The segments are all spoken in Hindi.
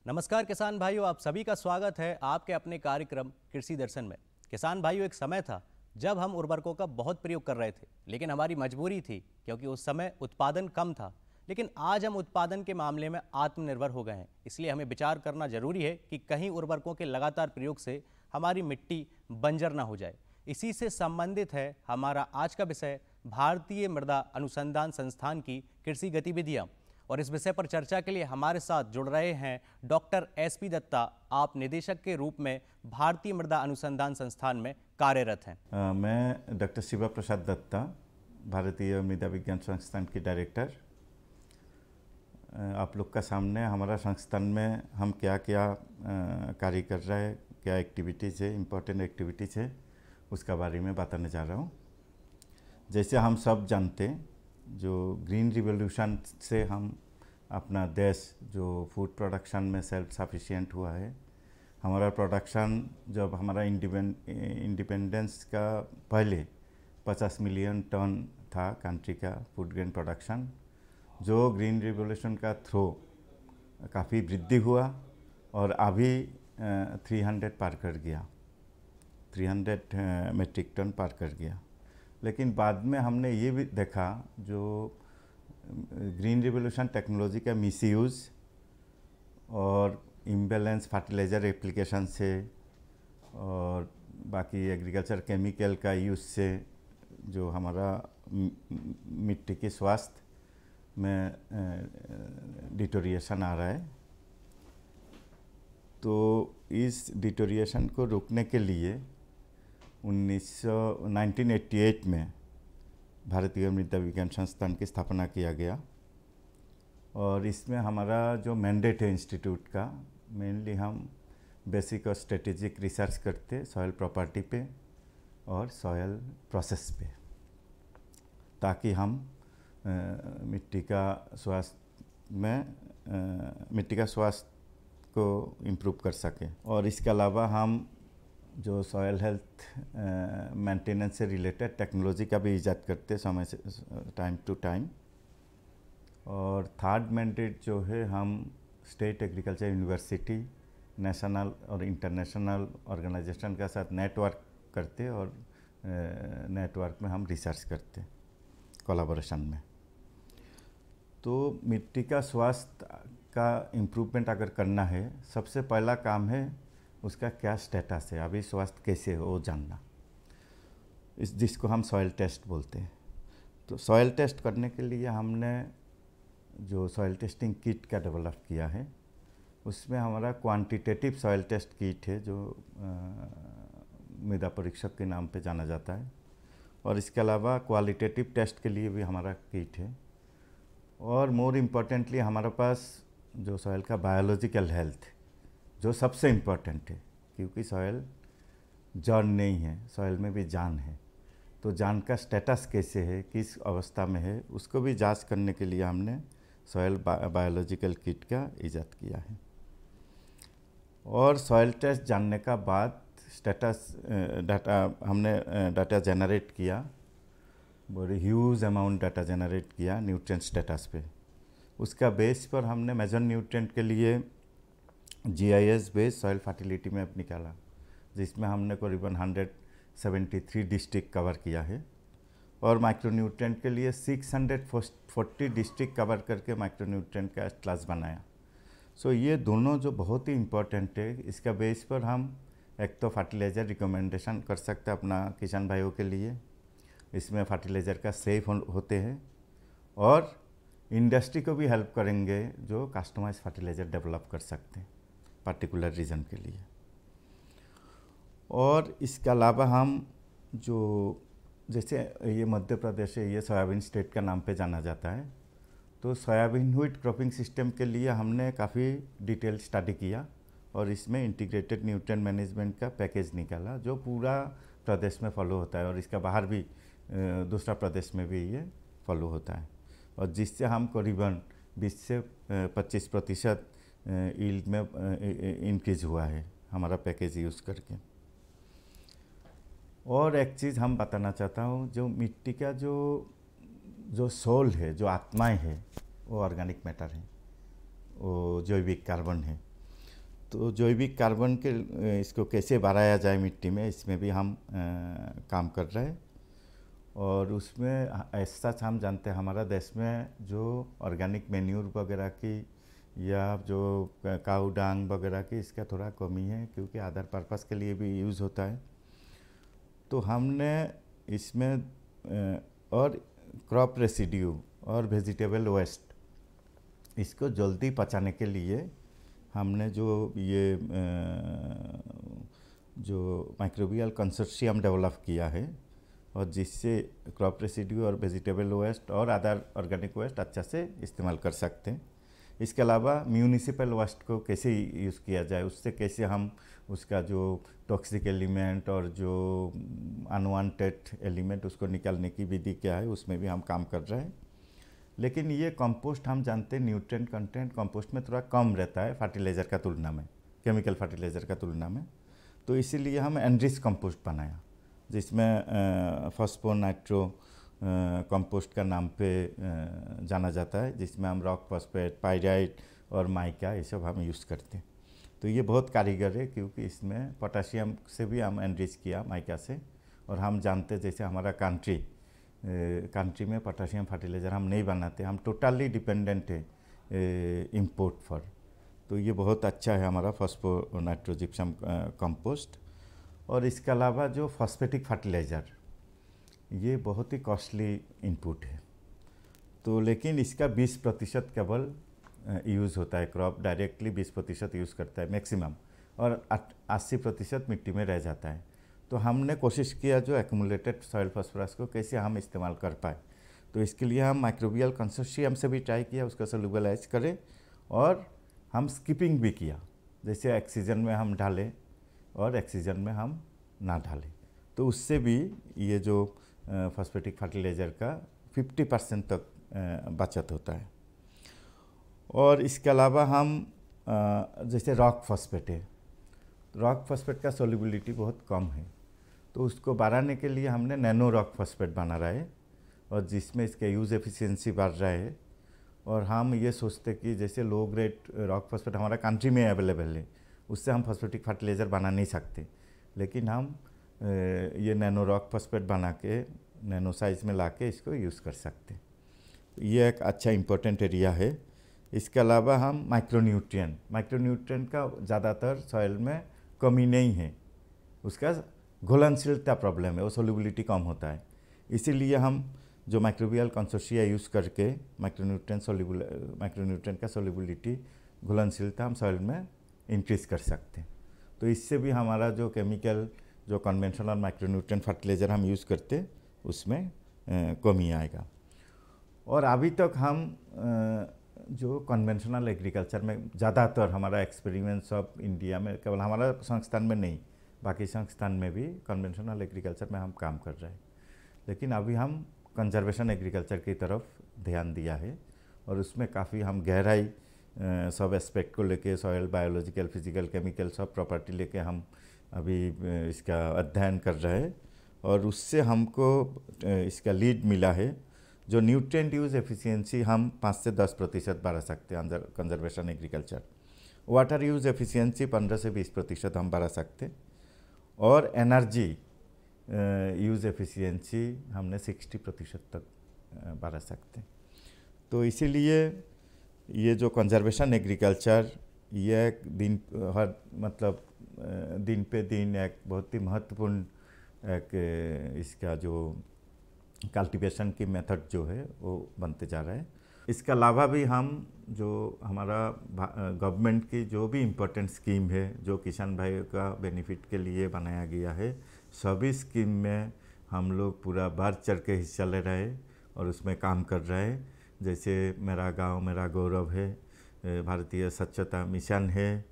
नमस्कार किसान भाइयों, आप सभी का स्वागत है आपके अपने कार्यक्रम कृषि दर्शन में। किसान भाइयों, एक समय था जब हम उर्वरकों का बहुत प्रयोग कर रहे थे, लेकिन हमारी मजबूरी थी क्योंकि उस समय उत्पादन कम था। लेकिन आज हम उत्पादन के मामले में आत्मनिर्भर हो गए हैं, इसलिए हमें विचार करना जरूरी है कि कहीं उर्वरकों के लगातार प्रयोग से हमारी मिट्टी बंजर ना हो जाए। इसी से संबंधित है हमारा आज का विषय, भारतीय मृदा अनुसंधान संस्थान की कृषि गतिविधियाँ। और इस विषय पर चर्चा के लिए हमारे साथ जुड़ रहे हैं डॉक्टर एसपी दत्ता। आप निदेशक के रूप में भारतीय मृदा अनुसंधान संस्थान में कार्यरत हैं। मैं डॉक्टर शिवा प्रसाद दत्ता, भारतीय मृदा विज्ञान संस्थान के डायरेक्टर। आप लोग का सामने हमारा संस्थान में हम क्या क्या कार्य कर रहे हैं, क्या एक्टिविटीज़ है, इम्पोर्टेंट एक्टिविटीज़ है, उसका बारे में बताने जा रहा हूँ। जैसे हम सब जानते हैं, जो ग्रीन रिवॉल्यूशन से हम अपना देश जो फूड प्रोडक्शन में सेल्फ सफिशिएंट हुआ है, हमारा प्रोडक्शन जब हमारा इंडिपेंडेंस का पहले 50 मिलियन टन था कंट्री का फूड ग्रेन प्रोडक्शन, जो ग्रीन रिवॉल्यूशन का थ्रू काफ़ी वृद्धि हुआ और अभी 300 पार कर गया, 300 मेट्रिक टन पार कर गया। लेकिन बाद में हमने ये भी देखा, जो ग्रीन रिवॉल्यूशन टेक्नोलॉजी का मिसयूज़ और इम्बैलेंस फर्टिलाइज़र एप्लीकेशन से और बाकी एग्रीकल्चर केमिकल का यूज़ से जो हमारा मिट्टी के स्वास्थ्य में डिटोरिएशन आ रहा है, तो इस डिटोरिएशन को रोकने के लिए 1988 में भारतीय मृदा विज्ञान संस्थान की स्थापना किया गया। और इसमें हमारा जो मैंडेट है इंस्टीट्यूट का, मेनली हम बेसिक और स्ट्रेटेजिक रिसर्च करते सॉइल प्रॉपर्टी पे और सॉइल प्रोसेस पे, ताकि हम मिट्टी का स्वास्थ्य को इम्प्रूव कर सकें। और इसके अलावा हम जो सॉयल हेल्थ मेंटेनेंस से रिलेटेड टेक्नोलॉजी का भी इजाद करते समय से टाइम टू टाइम। और थर्ड मैंडेट जो है, हम स्टेट एग्रीकल्चर यूनिवर्सिटी, नेशनल और इंटरनेशनल ऑर्गेनाइजेशन के साथ नेटवर्क करते और नेटवर्क में हम रिसर्च करते कोलैबोरेशन में। तो मिट्टी का स्वास्थ्य का इम्प्रूवमेंट अगर करना है, सबसे पहला काम है उसका क्या स्टेटस है, अभी स्वास्थ्य कैसे हो वो जानना, जिसको हम सॉइल टेस्ट बोलते हैं। तो सॉइल टेस्ट करने के लिए हमने जो सॉइल टेस्टिंग किट का डेवलप किया है, उसमें हमारा क्वांटिटेटिव सॉइल टेस्ट किट है, जो मृदा परीक्षक के नाम पे जाना जाता है। और इसके अलावा क्वालिटेटिव टेस्ट के लिए भी हमारा किट है। और मोर इम्पोर्टेंटली हमारे पास जो सॉइल का बायोलॉजिकल हेल्थ, जो सबसे इम्पोर्टेंट है, क्योंकि सॉइल जड़ नहीं है, सॉइल में भी जान है। तो जान का स्टेटस कैसे है, किस अवस्था में है, उसको भी जांच करने के लिए हमने सॉइल बायोलॉजिकल किट का इजाद किया है। और सॉइल टेस्ट जानने का बाद स्टेटस डाटा हमने डाटा जनरेट किया, बड़ी ह्यूज अमाउंट डाटा जनरेट किया न्यूट्रिएंट स्टेटस पे। उसका बेस पर हमने मेजर न्यूट्रिएंट के लिए GIS based soil fertility map निकाला, जिसमें हमने करीबन 173 डिस्ट्रिक्ट कवर किया है। और माइक्रोन्यूट्रिएंट के लिए 640 डिस्ट्रिक्ट कवर करके माइक्रोन्यूट्रिएंट का क्लास बनाया। सो ये दोनों जो बहुत ही इम्पोर्टेंट है, इसका बेस पर हम एक तो फर्टिलाइज़र रिकमेंडेशन कर सकते हैं अपना किसान भाइयों के लिए, इसमें फर्टिलाइज़र का सेफ होते हैं, और इंडस्ट्री को भी हेल्प करेंगे जो कस्टमाइज फर्टिलाइज़र डेवलप कर सकते हैं पर्टिकुलर रीजन के लिए। और इसके अलावा हम जो जैसे ये मध्य प्रदेश है, ये सोयाबीन स्टेट का नाम पे जाना जाता है, तो सोयाबीन व्हीट क्रॉपिंग सिस्टम के लिए हमने काफ़ी डिटेल स्टडी किया और इसमें इंटीग्रेटेड न्यूट्रिएंट मैनेजमेंट का पैकेज निकाला, जो पूरा प्रदेश में फॉलो होता है और इसका बाहर भी दूसरा प्रदेश में भी ये फॉलो होता है। और जिससे हम करीबन 20 से 25% यील्ड में इंक्रीज हुआ है हमारा पैकेज यूज़ करके। और एक चीज़ हम बताना चाहता हूँ, जो मिट्टी का जो सोल है, जो आत्माएं है, वो ऑर्गेनिक मैटर है, वो जैविक कार्बन है। तो जैविक कार्बन के इसको कैसे बढ़ाया जाए मिट्टी में, इसमें भी हम काम कर रहे हैं। और उसमें ऐसा हम जानते हैं हमारा देश में जो ऑर्गेनिक मैन्यूर वगैरह की या जो काऊ डांग वगैरह की, इसका थोड़ा कमी है क्योंकि अदर पर्पस के लिए भी यूज़ होता है। तो हमने इसमें और क्रॉप रेसिड्यू और वेजिटेबल वेस्ट, इसको जल्दी पचाने के लिए हमने जो ये जो माइक्रोबियल कंसोर्शियम डेवलप किया है, और जिससे क्रॉप रेसिड्यू और वेजिटेबल वेस्ट और अदर ऑर्गेनिक वेस्ट अच्छा से इस्तेमाल कर सकते हैं। इसके अलावा म्यूनिसिपल वेस्ट को कैसे यूज़ किया जाए, उससे कैसे हम उसका जो टॉक्सिक एलिमेंट और जो अनवांटेड एलिमेंट उसको निकालने की विधि क्या है, उसमें भी हम काम कर रहे हैं। लेकिन ये कंपोस्ट हम जानते हैं न्यूट्रिएंट कंटेंट कंपोस्ट में थोड़ा कम रहता है फर्टिलाइज़र का तुलना में, केमिकल फर्टिलाइज़र का तुलना में। तो इसीलिए हम एनरिच कंपोस्ट बनाया, जिसमें फॉस्फो नाइट्रो कंपोस्ट का नाम पे जाना जाता है, जिसमें हम रॉक फॉस्फेट, पाइराइट और माइका ये सब हम यूज़ करते हैं। तो ये बहुत कारीगर है क्योंकि इसमें पोटाशियम से भी हम एनरिच किया माइका से। और हम जानते जैसे हमारा कंट्री में पोटाशियम फर्टिलाइज़र हम नहीं बनाते, हम टोटली डिपेंडेंट है इंपोर्ट पर। तो ये बहुत अच्छा है हमारा फॉस्फो नाइट्रो जिप्सम कंपोस्ट। और इसके अलावा जो फॉस्फेटिक फर्टिलाइज़र, ये बहुत ही कॉस्टली इनपुट है। तो लेकिन इसका 20% केवल यूज़ होता है, क्रॉप डायरेक्टली 20% यूज़ करता है मैक्सिमम, और 80% मिट्टी में रह जाता है। तो हमने कोशिश किया जो एक्यूमुलेटेड सॉइल फास्फोरस को कैसे हम इस्तेमाल कर पाए। तो इसके लिए हम माइक्रोबियल कंसोर्शियम से भी ट्राई किया उसका सोल्यूबलाइज करें, और हम स्किपिंग भी किया, जैसे एक सीज़न में हम डालें और एक सीज़न में हम ना डालें। तो उससे भी ये जो फॉस्फेटिक फर्टिलाइज़र का 50% तक बचत होता है। और इसके अलावा हम जैसे रॉक फॉस्फेट है, रॉक फॉस्फेट का सोल्यूबिलिटी बहुत कम है, तो उसको बढ़ाने के लिए हमने नैनो रॉक फॉस्फेट बना रहा है, और जिसमें इसके यूज़ एफिशिएंसी बढ़ रहा है। और हम ये सोचते कि जैसे लो ग्रेड रॉक फॉस्फेट हमारा कंट्री में अवेलेबल है, उससे हम फॉस्फेटिक फर्टिलाइज़र बना नहीं सकते, लेकिन हम ये नैनो रॉक फॉस्फेट बना के नैनो साइज़ में ला के इसको यूज़ कर सकते हैं। तो ये एक अच्छा इम्पोर्टेंट एरिया है। इसके अलावा हम माइक्रोन्यूट्रिएंट का ज़्यादातर सॉइल में कमी नहीं है, उसका घुलनशीलता प्रॉब्लम है, वो सोल्यूबिलिटी कम होता है। इसीलिए हम जो माइक्रोबियल कंसोर्शिया यूज़ करके माइक्रोन्यूट्रिएंट का सोल्यूबिलिटी, घुलनशीलता हम सॉइल में इंक्रीज़ कर सकते हैं। तो इससे भी हमारा जो केमिकल जो कन्वेंशनल माइक्रोन्यूट्रिएंट फर्टिलाइज़र हम यूज़ करते उसमें कमी आएगा। और अभी तक हम जो कन्वेंशनल एग्रीकल्चर में ज़्यादातर हमारा एक्सपेरिमेंट्स ऑफ इंडिया में, केवल हमारा संस्थान में नहीं, बाकी संस्थान में भी कन्वेंशनल एग्रीकल्चर में हम काम कर रहे हैं। लेकिन अभी हम कंजर्वेशन एग्रीकल्चर की तरफ ध्यान दिया है, और उसमें काफ़ी हम गहराई सब एस्पेक्ट को लेके, सॉइल, बायोलॉजिकल, फिजिकल, केमिकल सब प्रॉपर्टी लेके हम अभी इसका अध्ययन कर रहे हैं। और उससे हमको इसका लीड मिला है, जो न्यूट्रिएंट यूज़ एफिशिएंसी हम 5 से 10% बढ़ा सकते हैं अंदर conservation agriculture. Water use efficiency 15 से 20% हम बढ़ा सकते हैं, और एनर्जी यूज़ एफिशिएंसी हमने 60% तक बढ़ा सकते हैं। तो इसीलिए ये जो कंजर्वेशन एग्रीकल्चर, ये एक दिन पे दिन एक बहुत ही महत्वपूर्ण एक इसका जो कल्टीवेशन की मेथड जो है वो बनते जा रहा है। इसके अलावा भी हम जो हमारा गवर्नमेंट की जो भी इम्पोर्टेंट स्कीम है, जो किसान भाइयों का बेनिफिट के लिए बनाया गया है, सभी स्कीम में हम लोग पूरा बढ़ चढ़ के हिस्सा ले रहे हैं और उसमें काम कर रहे हैं। जैसे मेरा गांव मेरा गौरव है, भारतीय स्वच्छता मिशन है,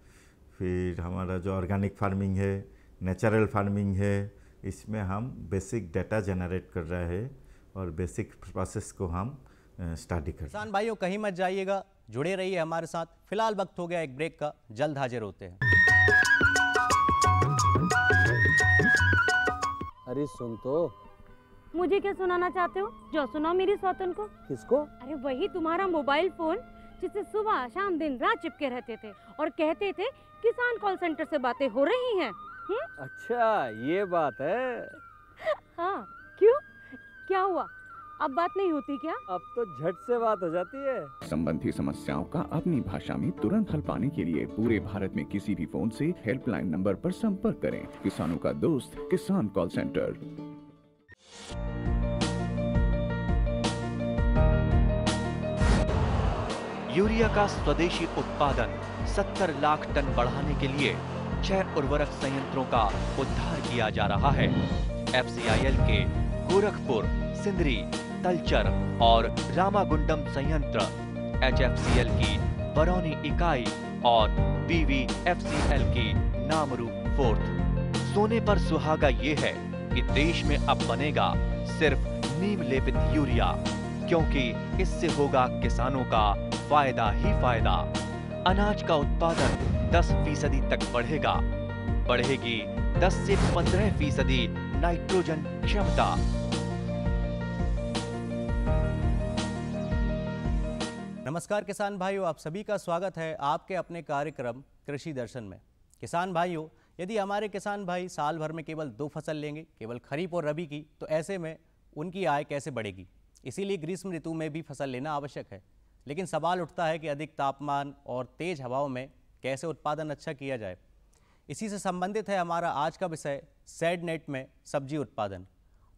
फिर हमारा जो ऑर्गेनिक फार्मिंग है, नेचुरल फार्मिंग है, इसमें हम बेसिक डाटा जनरेट कर रहे हैं और बेसिक प्रोसेस को हम स्टडी कर रहे हैं। किसान भाइयों कहीं मत जाइएगा, जुड़े रहिए हमारे साथ। फिलहाल वक्त हो गया एक ब्रेक का, जल्द हाजिर होते हैं। अरे सुन तो। मुझे क्या सुनाना चाहते हो? जो सुनाओ मेरी सौतन को। किसको? अरे वही तुम्हारा मोबाइल फोन जिससे सुबह शाम दिन रात चिपके रहते थे और कहते थे किसान कॉल सेंटर से बातें हो रही हैं। अच्छा ये बात है। हाँ, क्यों, क्या हुआ, अब बात नहीं होती क्या? अब तो झट से बात हो जाती है। संबंधी समस्याओं का अपनी भाषा में तुरंत हल पाने के लिए पूरे भारत में किसी भी फोन से हेल्पलाइन नंबर पर संपर्क करें। किसानों का दोस्त किसान कॉल सेंटर। यूरिया का स्वदेशी उत्पादन 70 लाख टन बढ़ाने के लिए 6 उर्वरक संयंत्रों का उद्धार किया जा रहा है। FCIL के गोरखपुर, सिंदरी, तलचर और रामागुंडम संयंत्र, HFCL की बरौनी इकाई और PVFCL की नामरू फोर्थ। सोने पर सुहागा ये है कि देश में अब बनेगा सिर्फ नीम लेपित यूरिया, क्योंकि इससे होगा किसानों का फायदा ही फायदा। अनाज का उत्पादन 10% तक बढ़ेगा। बढ़ेगी 10 से 15% नाइट्रोजन क्षमता। नमस्कार किसान भाइयों, आप सभी का स्वागत है आपके अपने कार्यक्रम कृषि दर्शन में। किसान भाइयों, यदि हमारे किसान भाई साल भर में केवल 2 फसल लेंगे, केवल खरीफ और रबी की, तो ऐसे में उनकी आय कैसे बढ़ेगी? इसीलिए ग्रीष्म ऋतु में भी फसल लेना आवश्यक है। लेकिन सवाल उठता है कि अधिक तापमान और तेज हवाओं में कैसे उत्पादन अच्छा किया जाए। इसी से संबंधित है हमारा आज का विषय सेडनेट में सब्जी उत्पादन।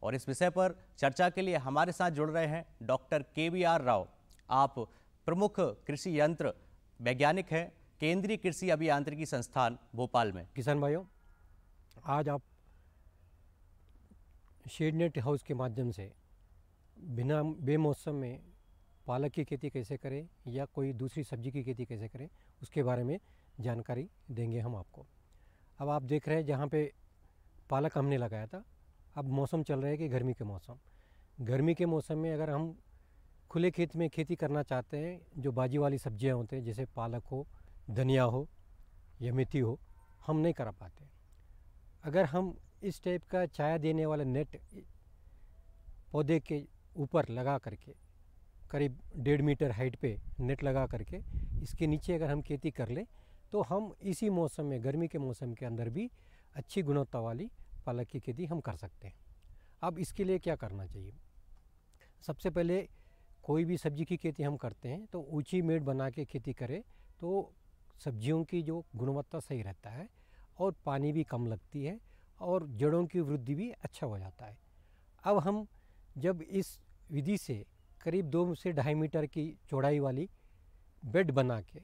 और इस विषय पर चर्चा के लिए हमारे साथ जुड़ रहे हैं डॉक्टर KVR राव। आप प्रमुख कृषि यंत्र वैज्ञानिक हैं केंद्रीय कृषि अभियांत्रिकी संस्थान भोपाल में। किसान भाइयों, आज आप शेडनेट हाउस के माध्यम से बिना बेमौसम में पालक की खेती कैसे करें या कोई दूसरी सब्जी की खेती कैसे करें, उसके बारे में जानकारी देंगे हम आपको। अब आप देख रहे हैं जहाँ पे पालक हमने लगाया था, अब मौसम चल रहा है कि गर्मी के मौसम। गर्मी के मौसम में अगर हम खुले खेत में खेती करना चाहते हैं, जो बाजी वाली सब्जियां होते हैं जैसे पालक हो, धनिया हो या मेथी हो, हम नहीं कर पाते। अगर हम इस टाइप का छाया देने वाला नेट पौधे के ऊपर लगा करके, करीब 1.5 मीटर हाइट पे नेट लगा करके इसके नीचे अगर हम खेती कर लें, तो हम इसी मौसम में, गर्मी के मौसम के अंदर भी अच्छी गुणवत्ता वाली पालक की खेती हम कर सकते हैं। अब इसके लिए क्या करना चाहिए? सबसे पहले कोई भी सब्जी की खेती हम करते हैं तो ऊंची मेड़ बना के खेती करें तो सब्जियों की जो गुणवत्ता सही रहता है और पानी भी कम लगती है और जड़ों की वृद्धि भी अच्छा हो जाता है। अब हम जब इस विधि से करीब 2 से 2.5 मीटर की चौड़ाई वाली बेड बना के,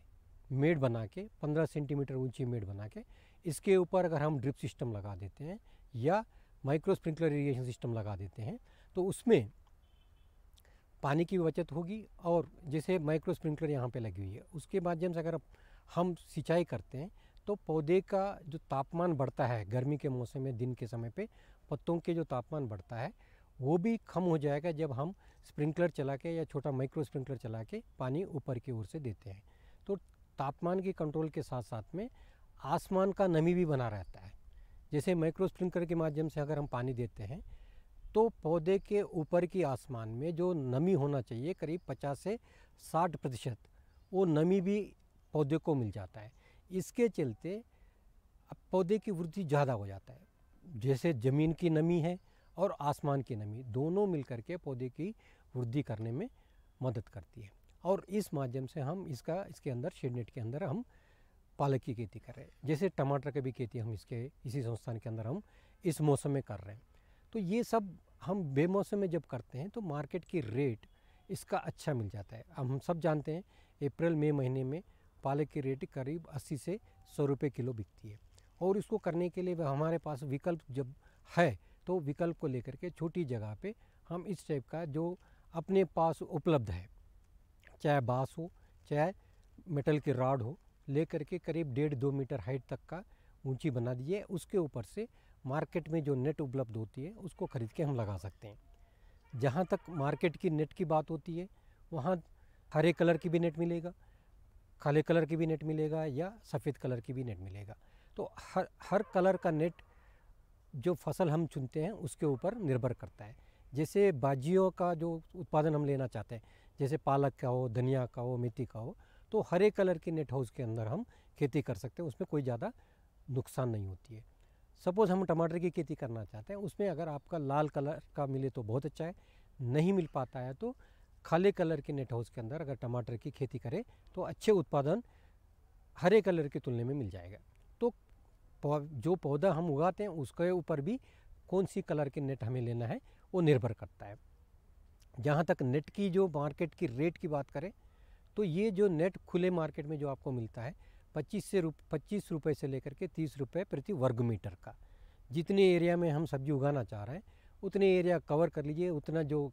मेड़ बना के, 15 सेंटीमीटर ऊंची मेड़ बना के, इसके ऊपर अगर हम ड्रिप सिस्टम लगा देते हैं या माइक्रो स्प्रिंकलर इरिगेशन सिस्टम लगा देते हैं तो उसमें पानी की बचत होगी। और जैसे माइक्रो स्प्रिंकलर यहाँ पे लगी हुई है, उसके माध्यम से अगर हम सिंचाई करते हैं तो पौधे का जो तापमान बढ़ता है गर्मी के मौसम में, दिन के समय पे पत्तों के जो तापमान बढ़ता है वो भी कम हो जाएगा जब हम स्प्रिंकलर चला के या छोटा माइक्रो स्प्रिंकलर चला के पानी ऊपर की ओर से देते हैं। तो तापमान की कंट्रोल के साथ साथ में आसमान का नमी भी बना रहता है। जैसे माइक्रो स्प्रिंकलर के माध्यम से अगर हम पानी देते हैं तो पौधे के ऊपर की आसमान में जो नमी होना चाहिए करीब 50 से 60%, वो नमी भी पौधे को मिल जाता है। इसके चलते अब पौधे की वृद्धि ज़्यादा हो जाता है। जैसे ज़मीन की नमी है और आसमान की नमी दोनों मिलकर के पौधे की वृद्धि करने में मदद करती है। और इस माध्यम से हम इसके अंदर शेडनेट के अंदर हम पालक की खेती कर रहे हैं। जैसे टमाटर की भी खेती हम इसी संस्थान के अंदर हम इस मौसम में कर रहे हैं। तो ये सब हम बेमौसम में जब करते हैं तो मार्केट की रेट इसका अच्छा मिल जाता है। अब हम सब जानते हैं अप्रैल मई महीने में पालक की रेट करीब 80 से 100 रुपये किलो बिकती है। और इसको करने के लिए हमारे पास विकल्प जब है तो विकल्प को लेकर के छोटी जगह पे हम इस टाइप का जो अपने पास उपलब्ध है, चाहे बाँस हो चाहे मेटल की रॉड हो, ले करके करीब 1.5-2 मीटर हाइट तक का ऊंची बना दिए। उसके ऊपर से मार्केट में जो नेट उपलब्ध होती है उसको खरीद के हम लगा सकते हैं। जहाँ तक मार्केट की नेट की बात होती है, वहाँ हरे कलर की भी नेट मिलेगा, काले कलर की भी नेट मिलेगा या सफ़ेद कलर की भी नेट मिलेगा। तो हर कलर का नेट जो फसल हम चुनते हैं उसके ऊपर निर्भर करता है। जैसे बाजियों का जो उत्पादन हम लेना चाहते हैं, जैसे पालक का हो, धनिया का हो, मेथी का हो, तो हरे कलर के नेट हाउस के अंदर हम खेती कर सकते हैं, उसमें कोई ज़्यादा नुकसान नहीं होती है। सपोज़ हम टमाटर की खेती करना चाहते हैं, उसमें अगर आपका लाल कलर का मिले तो बहुत अच्छा है, नहीं मिल पाता है तो काले कलर के नेट हाउस के अंदर अगर टमाटर की खेती करें तो अच्छे उत्पादन हरे कलर की तुलना में मिल जाएगा। तो जो पौधा हम उगाते हैं उसके ऊपर भी कौन सी कलर के नेट हमें लेना है वो निर्भर करता है। जहाँ तक नेट की जो मार्केट की रेट की बात करें तो ये जो नेट खुले मार्केट में जो आपको मिलता है 25 रुपये से लेकर के 30 रुपये प्रति वर्ग मीटर का। जितने एरिया में हम सब्जी उगाना चाह रहे हैं उतने एरिया कवर कर लीजिए, उतना जो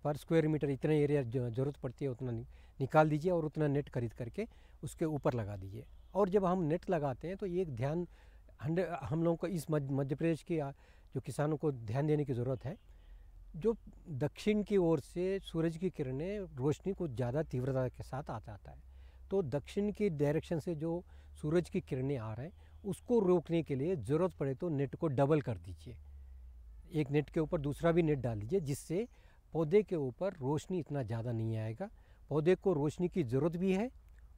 पर स्क्वायर मीटर इतना एरिया ज़रूरत पड़ती है उतना निकाल दीजिए और उतना नेट खरीद करके उसके ऊपर लगा दीजिए। और जब हम नेट लगाते हैं तो एक ध्यान हम लोगों को इस मध्य प्रदेश के जो किसानों को ध्यान देने की ज़रूरत है, जो दक्षिण की ओर से सूरज की किरणें रोशनी को ज़्यादा तीव्रता के साथ आ जाता है, तो दक्षिण की डायरेक्शन से जो सूरज की किरणें आ रहे हैं उसको रोकने के लिए ज़रूरत पड़े तो नेट को डबल कर दीजिए, एक नेट के ऊपर दूसरा भी नेट डाल दीजिए, जिससे पौधे के ऊपर रोशनी इतना ज़्यादा नहीं आएगा। पौधे को रोशनी की ज़रूरत भी है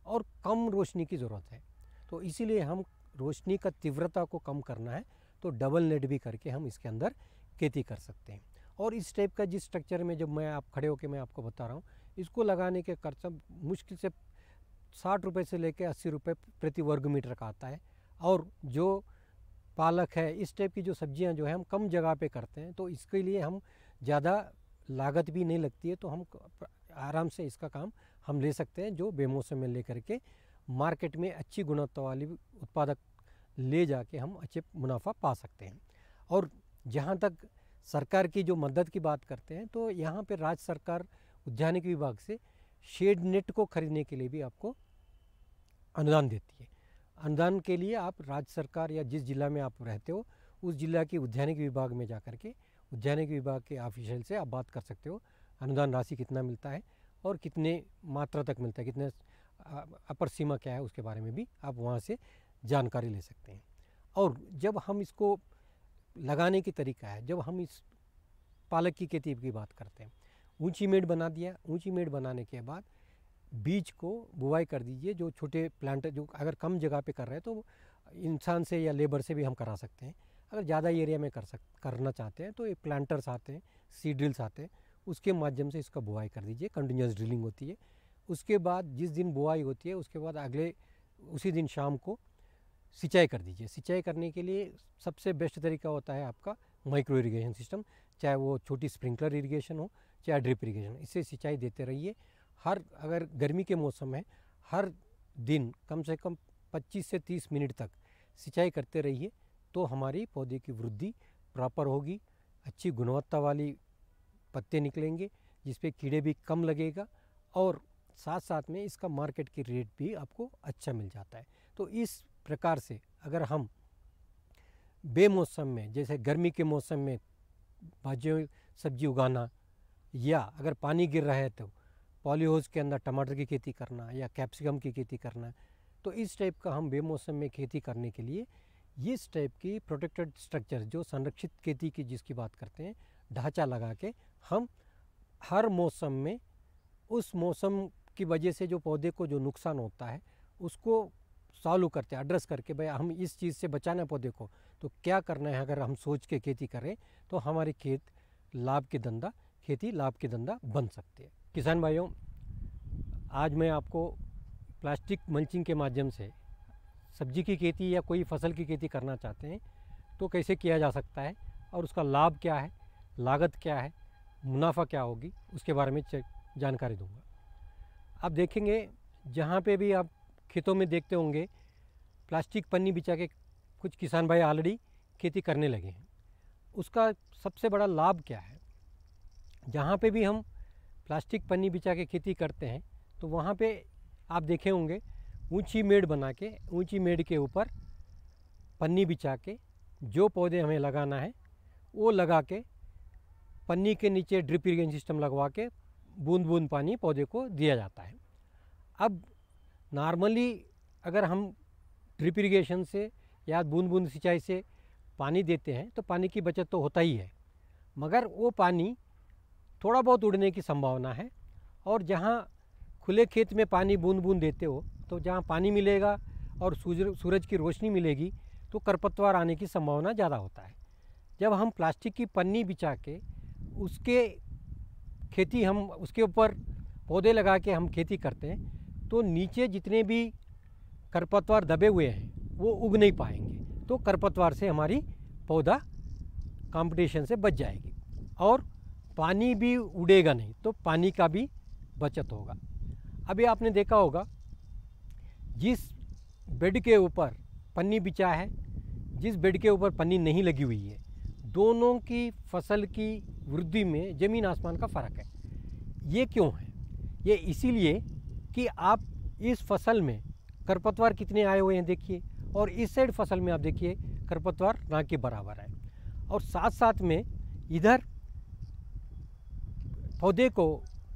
और कम रोशनी की ज़रूरत है, तो इसीलिए हम रोशनी का तीव्रता को कम करना है तो डबल नेट भी करके हम इसके अंदर खेती कर सकते हैं। और इस टाइप का जिस स्ट्रक्चर में जब मैं आप खड़े होकर मैं आपको बता रहा हूँ, इसको लगाने के खर्चा मुश्किल से 60 रुपये से लेकर 80 रुपये प्रति वर्ग मीटर का आता है। और जो पालक है, इस टाइप की जो सब्जियां जो है हम कम जगह पे करते हैं तो इसके लिए हम ज़्यादा लागत भी नहीं लगती है, तो हम आराम से इसका काम हम ले सकते हैं, जो बेमौसम में ले करके मार्केट में अच्छी गुणवत्ता वाली उत्पादक ले जाके हम अच्छे मुनाफा पा सकते हैं। और जहाँ तक सरकार की जो मदद की बात करते हैं तो यहाँ पे राज्य सरकार उद्यानिकी विभाग से शेड नेट को खरीदने के लिए भी आपको अनुदान देती है। अनुदान के लिए आप राज्य सरकार या जिस जिला में आप रहते हो उस जिला की उद्यानिकी विभाग में जाकर के उद्यानिकी विभाग के ऑफिशियल से आप बात कर सकते हो, अनुदान राशि कितना मिलता है और कितने मात्रा तक मिलता है, कितने अपर सीमा क्या है, उसके बारे में भी आप वहाँ से जानकारी ले सकते हैं। और जब हम इसको लगाने की तरीका है, जब हम इस पालक की खेती की बात करते हैं, ऊंची मेड़ बना दिया, ऊंची मेड़ बनाने के बाद बीज को बुवाई कर दीजिए। जो छोटे प्लांट जो अगर कम जगह पे कर रहे हैं तो इंसान से या लेबर से भी हम करा सकते हैं। अगर ज़्यादा एरिया में करना चाहते हैं तो ये प्लांटर्स आते हैं, सीड ड्रिल्स आते हैं, उसके माध्यम से इसका बुवाई कर दीजिए। कंटिन्यूस ड्रिलिंग होती है। उसके बाद जिस दिन बुआई होती है उसके बाद अगले उसी दिन शाम को सिंचाई कर दीजिए। सिंचाई करने के लिए सबसे बेस्ट तरीका होता है आपका माइक्रो इरिगेशन सिस्टम, चाहे वो छोटी स्प्रिंकलर इरिगेशन हो चाहे ड्रिप इरिगेशन। इससे सिंचाई देते रहिए। अगर गर्मी के मौसम में हर दिन कम से कम 25 से 30 मिनट तक सिंचाई करते रहिए तो हमारी पौधे की वृद्धि प्रॉपर होगी, अच्छी गुणवत्ता वाली पत्ते निकलेंगे जिस पे कीड़े भी कम लगेगा और साथ साथ में इसका मार्केट की रेट भी आपको अच्छा मिल जाता है। तो इस प्रकार से अगर हम बेमौसम में जैसे गर्मी के मौसम में भाजियों सब्जी उगाना या अगर पानी गिर रहा है तो पॉलीहाउस के अंदर टमाटर की खेती करना या कैप्सिकम की खेती करना, तो इस टाइप का हम बेमौसम में खेती करने के लिए इस टाइप की प्रोटेक्टेड स्ट्रक्चर जो संरक्षित खेती की जिसकी बात करते हैं ढांचा लगा के हम हर मौसम में उस मौसम की वजह से जो पौधे को जो नुकसान होता है उसको सॉल्व करते हैं, एड्रेस करके भाई हम इस चीज़ से बचाना है पौधे को तो क्या करना है। अगर हम सोच के खेती करें तो हमारी खेती लाभ के धंधा बन सकती है। किसान भाइयों, आज मैं आपको प्लास्टिक मल्चिंग के माध्यम से सब्जी की खेती या कोई फसल की खेती करना चाहते हैं तो कैसे किया जा सकता है और उसका लाभ क्या है, लागत क्या है, मुनाफा क्या होगी, उसके बारे में जानकारी दूंगा। आप देखेंगे जहाँ पे भी आप खेतों में देखते होंगे प्लास्टिक पन्नी बिछा के कुछ किसान भाई ऑलरेडी खेती करने लगे हैं। उसका सबसे बड़ा लाभ क्या है, जहाँ पे भी हम प्लास्टिक पन्नी बिछा के खेती करते हैं तो वहाँ पे आप देखे होंगे ऊंची मेड़ बना के ऊंची मेड़ के ऊपर पन्नी बिछा के जो पौधे हमें लगाना है वो लगा के पन्नी के नीचे ड्रिप इरिगेशन सिस्टम लगवा के बूंद बूंद पानी पौधे को दिया जाता है। अब नॉर्मली अगर हम ड्रिप इरिगेशन से या बूंद बूंद सिंचाई से पानी देते हैं तो पानी की बचत तो होता ही है, मगर वो पानी थोड़ा बहुत उड़ने की संभावना है और जहाँ खुले खेत में पानी बूंद बूंद देते हो तो जहाँ पानी मिलेगा और सूरज की रोशनी मिलेगी तो खरपतवार आने की संभावना ज़्यादा होता है। जब हम प्लास्टिक की पन्नी बिछा के उसके खेती हम उसके ऊपर पौधे लगा के हम खेती करते हैं तो नीचे जितने भी खरपतवार दबे हुए हैं वो उग नहीं पाएंगे, तो खरपतवार से हमारी पौधा कंपटीशन से बच जाएगी और पानी भी उड़ेगा नहीं, तो पानी का भी बचत होगा। अभी आपने देखा होगा जिस बेड के ऊपर पन्नी बिछा है, जिस बेड के ऊपर पन्नी नहीं लगी हुई है, दोनों की फसल की वृद्धि में ज़मीन आसमान का फ़र्क है। ये क्यों है? ये इसीलिए कि आप इस फसल में खरपतवार कितने आए हुए हैं देखिए, और इस साइड फसल में आप देखिए खरपतवार ना के बराबर है। और साथ साथ में इधर पौधे को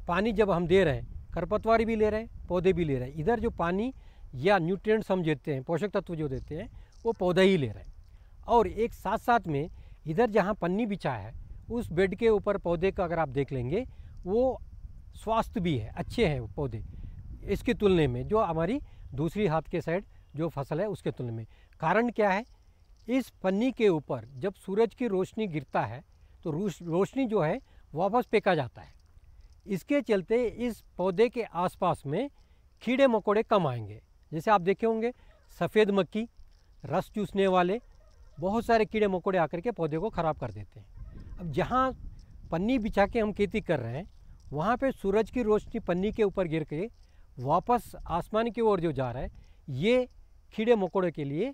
पानी जब हम दे रहे हैं, खरपतवार भी ले रहे हैं, पौधे भी ले रहे हैं। इधर जो पानी या न्यूट्रिएंट्स हम देते हैं, पोषक तत्व जो देते हैं, वो पौधा ही ले रहे हैं। और एक साथ साथ में इधर जहाँ पन्नी बिछा है उस बेड के ऊपर पौधे का अगर आप देख लेंगे वो स्वास्थ्य भी है, अच्छे हैं पौधे इसकी तुलना में, जो हमारी दूसरी हाथ के साइड जो फसल है उसके तुलना में। कारण क्या है? इस पन्नी के ऊपर जब सूरज की रोशनी गिरता है तो रोशनी जो है वापस फेंका जाता है। इसके चलते इस पौधे के आसपास में कीड़े मकोड़े कम आएंगे। जैसे आप देखे होंगे सफ़ेद मक्खी, रस चूसने वाले बहुत सारे कीड़े मकोड़े आकर के पौधे को ख़राब कर देते हैं। अब जहाँ पन्नी बिछा के हम खेती कर रहे हैं वहाँ पे सूरज की रोशनी पन्नी के ऊपर गिर के वापस आसमान की ओर जो जा रहा है, ये कीड़े मकोड़े के लिए,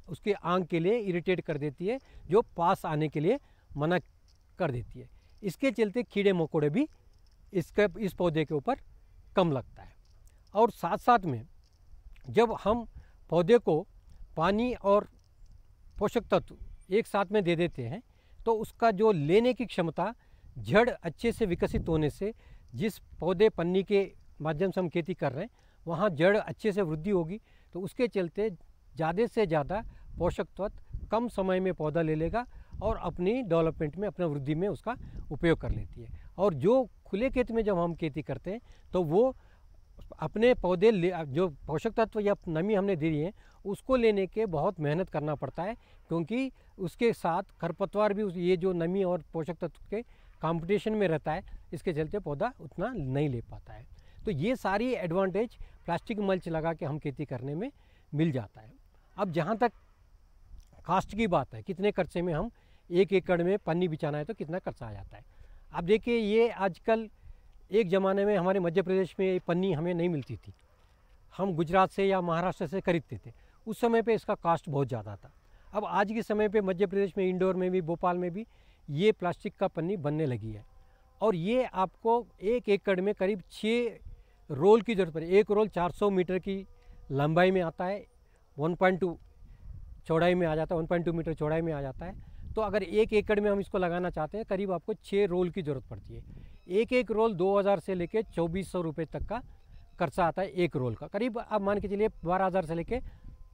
उसके आंख के लिए इरिटेट कर देती है, जो पास आने के लिए मना कर देती है। इसके चलते कीड़े मकोड़े भी इस पौधे के ऊपर कम लगता है। और साथ साथ में जब हम पौधे को पानी और पोषक तत्व एक साथ में दे देते हैं तो उसका जो लेने की क्षमता, जड़ अच्छे से विकसित होने से, जिस पौधे पन्नी के माध्यम से हम खेती कर रहे हैं वहाँ जड़ अच्छे से वृद्धि होगी, तो उसके चलते ज़्यादा से ज़्यादा पोषक तत्व कम समय में पौधा ले लेगा और अपनी डेवलपमेंट में, अपना वृद्धि में उसका उपयोग कर लेती है। और जो खुले खेत में जब हम खेती करते हैं तो वो अपने पौधे जो पोषक तत्व या नमी हमने दी है उसको लेने के बहुत मेहनत करना पड़ता है, क्योंकि उसके साथ खरपतवार भी ये जो नमी और पोषक तत्व के कंपटीशन में रहता है, इसके चलते पौधा उतना नहीं ले पाता है। तो ये सारी एडवांटेज प्लास्टिक मल्च लगा के हम खेती करने में मिल जाता है। अब जहाँ तक कास्ट की बात है, कितने खर्चे में हम 1 एकड़ में पन्नी बिछाना है तो कितना खर्चा आ जाता है। अब देखिए ये आजकल, एक ज़माने में हमारे मध्य प्रदेश में ये पन्नी हमें नहीं मिलती थी, हम गुजरात से या महाराष्ट्र से खरीदते थे। उस समय पे इसका कास्ट बहुत ज़्यादा था। अब आज के समय पे मध्य प्रदेश में, इंदौर में भी, भोपाल में भी ये प्लास्टिक का पन्नी बनने लगी है। और ये आपको 1 एकड़ में करीब 6 रोल की ज़रूरत पड़ेगी। एक रोल 400 मीटर की लंबाई में आता है, 1.2 चौड़ाई में आ जाता है, 1.2 मीटर चौड़ाई में आ जाता है। तो अगर 1 एकड़ में हम इसको लगाना चाहते हैं, करीब आपको 6 रोल की ज़रूरत पड़ती है। एक रोल 2000 से लेके 2400 रुपये तक का खर्चा आता है एक रोल का। करीब आप मान के चलिए 12000 से लेके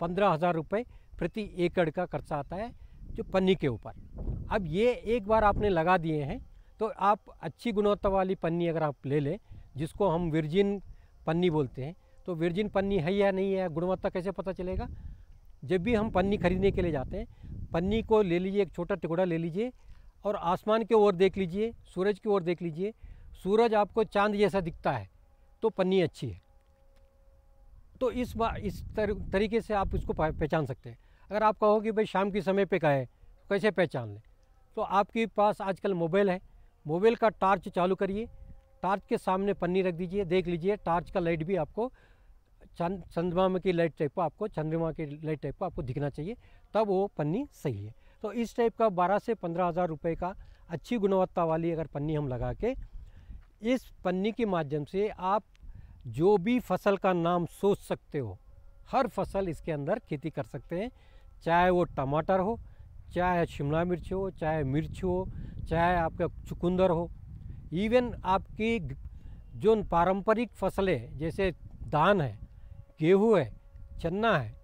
15000 रुपये प्रति एकड़ का खर्चा आता है जो पन्नी के ऊपर। अब ये एक बार आपने लगा दिए हैं तो आप अच्छी गुणवत्ता वाली पन्नी अगर आप ले लें, जिसको हम वर्जिन पन्नी बोलते हैं, तो वर्जिन पन्नी है या नहीं है, गुणवत्ता कैसे पता चलेगा? जब भी हम पन्नी खरीदने के लिए जाते हैं, पन्नी को ले लीजिए, एक छोटा टुकड़ा ले लीजिए और आसमान की ओर देख लीजिए, सूरज की ओर देख लीजिए। सूरज आपको चांद जैसा दिखता है तो पन्नी अच्छी है। तो इस तरीके से आप इसको पहचान सकते हैं। अगर आप कहो कि भाई शाम के समय पे का है, कैसे पहचान लें? तो आपके पास आजकल मोबाइल है, मोबाइल का टॉर्च चालू करिए, टॉर्च के सामने पन्नी रख दीजिए, देख लीजिए टॉर्च का लाइट भी आपको चंद्रमा की लाइट टाइप का, आपको चंद्रमा की लाइट टाइप का आपको दिखना चाहिए, तब वो पन्नी सही है। तो इस टाइप का 12 से 15,000 रुपये का अच्छी गुणवत्ता वाली अगर पन्नी हम लगा के, इस पन्नी के माध्यम से आप जो भी फसल का नाम सोच सकते हो, हर फसल इसके अंदर खेती कर सकते हैं। चाहे वो टमाटर हो, चाहे शिमला मिर्च हो, चाहे मिर्च हो, चाहे आपका चुकंदर हो, इवन आपकी जो पारंपरिक फसलें जैसे धान है, गेहूँ है, चना है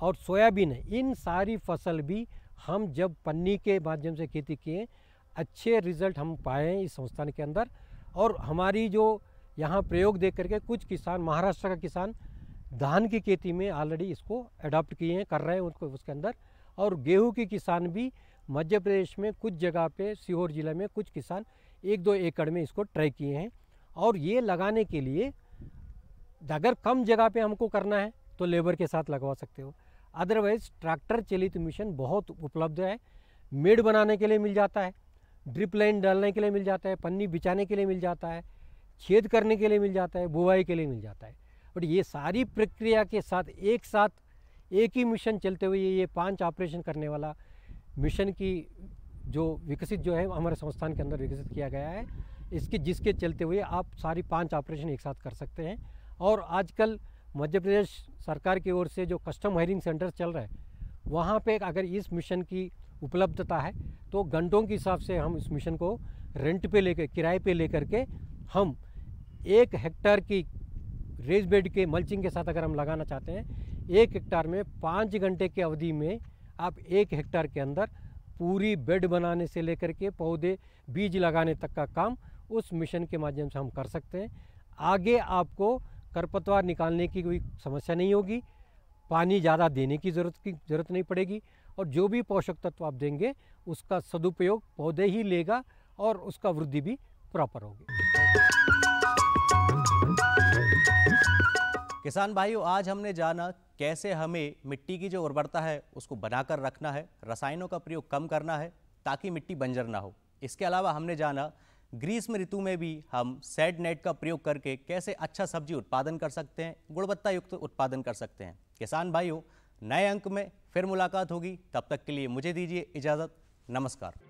और सोयाबीन है, इन सारी फसल भी हम जब पन्नी के माध्यम से खेती किए, अच्छे रिजल्ट हम पाए हैं इस संस्थान के अंदर। और हमारी जो यहाँ प्रयोग देख करके कुछ किसान, महाराष्ट्र का किसान धान की खेती में ऑलरेडी इसको अडॉप्ट किए हैं, कर रहे हैं उसको उसके अंदर। और गेहूं के किसान भी मध्य प्रदेश में कुछ जगह पे, सीहोर जिले में कुछ किसान 1-2 एकड़ में इसको ट्राई किए हैं। और ये लगाने के लिए अगर कम जगह पे हमको करना है तो लेबर के साथ लगवा सकते हो, अदरवाइज़ ट्रैक्टर चलित मिशन बहुत उपलब्ध है। मेड़ बनाने के लिए मिल जाता है, ड्रिप लाइन डालने के लिए मिल जाता है, पन्नी बिछाने के लिए मिल जाता है, छेद करने के लिए मिल जाता है, बुवाई के लिए मिल जाता है। बट ये सारी प्रक्रिया के साथ एक ही मिशन चलते हुए ये 5 ऑपरेशन करने वाला मिशन की जो विकसित जो है हमारे संस्थान के अंदर विकसित किया गया है, जिसके चलते हुए आप सारी 5 ऑपरेशन एक साथ कर सकते हैं। और आजकल मध्य प्रदेश सरकार की ओर से जो कस्टम हायरिंग सेंटर चल रहा है, वहाँ पे अगर इस मिशन की उपलब्धता है तो घंटों के हिसाब से हम इस मिशन को रेंट पे लेकर, किराए पे लेकर के हम 1 हेक्टेयर की रेज बेड के मल्चिंग के साथ अगर हम लगाना चाहते हैं, 1 हेक्टेयर में 5 घंटे की अवधि में आप 1 हेक्टेयर के अंदर पूरी बेड बनाने से लेकर के पौधे बीज लगाने तक का काम उस मिशन के माध्यम से हम कर सकते हैं। आगे आपको खरपतवार निकालने की कोई समस्या नहीं होगी, पानी ज़्यादा देने की ज़रूरत नहीं पड़ेगी, और जो भी पोषक तत्व आप देंगे उसका सदुपयोग पौधे ही लेगा और उसका वृद्धि भी प्रॉपर होगी। किसान भाइयों, आज हमने जाना कैसे हमें मिट्टी की जो उर्वरता है उसको बनाकर रखना है, रसायनों का प्रयोग कम करना है ताकि मिट्टी बंजर ना हो। इसके अलावा हमने जाना ग्रीष्म ऋतु में भी हम सेड नेट का प्रयोग करके कैसे अच्छा सब्जी उत्पादन कर सकते हैं, गुणवत्ता युक्त उत्पादन कर सकते हैं। किसान भाइयों, नए अंक में फिर मुलाकात होगी, तब तक के लिए मुझे दीजिए इजाज़त। नमस्कार।